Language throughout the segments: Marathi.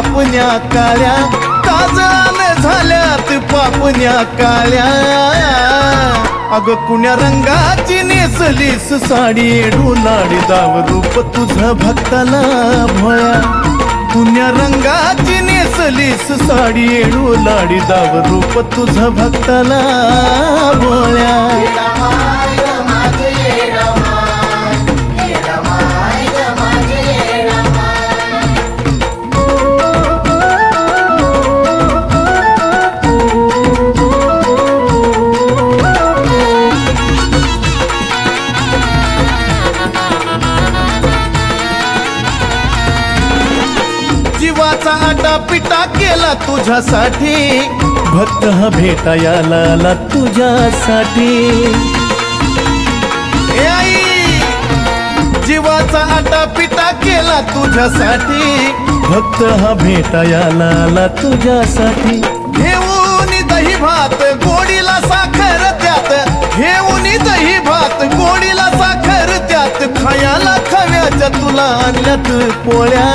पापण्या काळ्या, काजळान झाल्यात पापण्या काळ्या. अग कुण्या रंगाची नेसलीस साडी, डोलाडी दाव रूप तुझं भक्ताला भोळ्या. कुण्या रंगाची नेसलीस साडी, डोलाडी दाव रूप तुझं भक्ताला भोळ्या. जीवाचा आटा पिटा केला तुझ्यासाठी, भक्त हा भेटायला आला तुझ्यासाठी. ए आई, जीवाचा आटा पिटा केला तुझ्यासाठी, भक्त हा भेटायला आला तुझ्यासाठी. घेऊन दही भात गोडीला साखर त्यात, घेऊन दही भात गोडीला साखर त्यात. खायाला खव्याच्या तुला आणल्यात पोळ्या,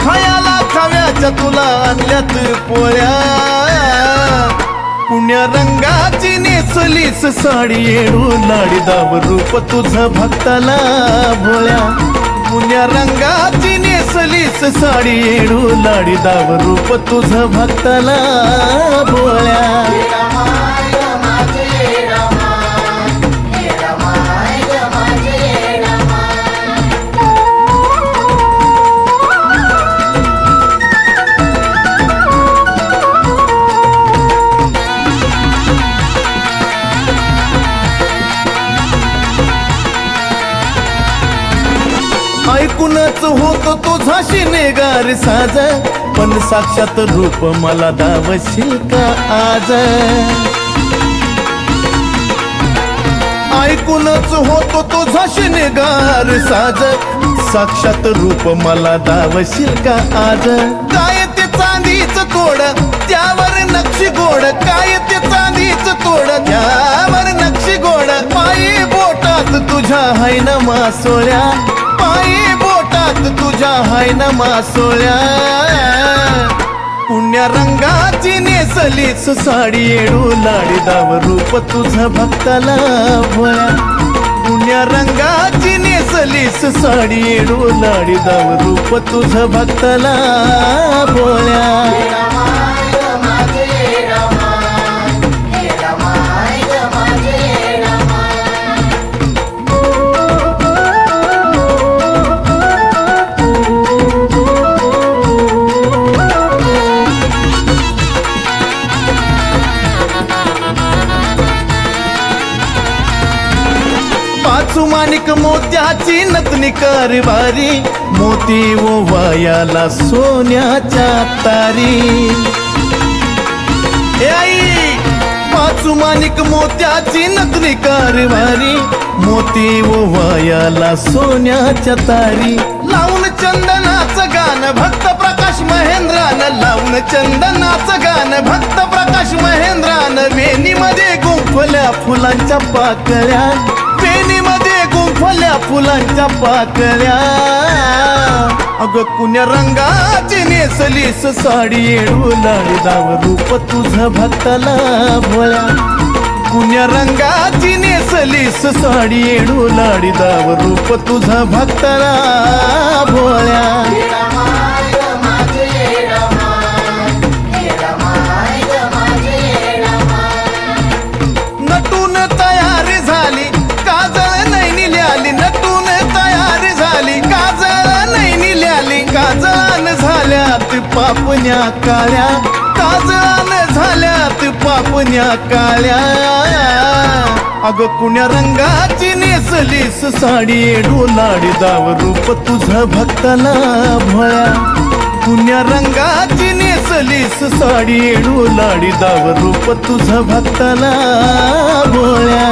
खायाला खव्याच्या तुला आणल्यात पोळ्या. पुण्या रंगाची नेसलीस साडी, डोलाडी दाव रूप तुझं भक्ताला भोळ्या. पुण्या रंगाची नेसलीस साडी, डोलाडी दाव रूप तुझं भक्ताला भोळ्या. ऐकूनच होतो तुझा शिनेगार साज, पण साक्षात रूप मला दावशील का आज. ऐकूनच होतो तुझा शिनेगार साज, साक्षात रूप मला दावशील का आज. काय ते चांदीच तोड त्यावर नक्षी गोड, काय ते चांदीच तोड त्यावर नक्षी गोड. पायी बोटात तुझ्या हाय न मासोळ्या, पायी बोटात तुझ्या हाय न मासोळ्या. पुण्या रंगाची नेसलीस साडी, डोलाडी दाव रूप तुझं भक्ताला भोळ्या. पुण्या रंगाची नेसलीस साडी, डोलाडी दाव रूप तुझं भक्ताला भोळ्या. माणिक मोत्याची नतनी कारभारी, मोती ओवायाला सोन्याच्या तारी. ए आई, पाचू माणिक मोत्याची नतनी कारभारी, मोती ओवायाला सोन्याच्या तारी. लावून चंदनाचं गाणं भक्त प्रकाश महेंद्रानं, लावून चंदनाचं गाणं भक्त प्रकाश महेंद्रानं. वेणीमध्ये गुंफल्या फुलांच्या पाकळ्या, वेणीमध्ये गुंफल्या फुलांच्या पाकळ्या. अग कुण्या रंगाची नेसलीस साडी, डोलाडी दाव रूप तुझं भक्ताला भोळ्या. कुण्या रंगाची नेसलीस साडी, डोलाडी दाव रूप तुझं भक्ताला भोळ्या. नटून तयार झाली काजळ नैनी ल्याली, नटून तयार झाली काजळ नैनी ल्याली. काजळान झाल्यात पापण्या काळ्या, काजळान झाल्यात पापण्या काळ्या. अग कुण्या रंगाची नेसलीस साडी, डोलाडी दाव रूप तुझं भक्ताला भोळ्या. कुण्या रंगाची नेसलीस साडी, डोलाडी दाव रूप तुझं भक्ताला भोळ्या.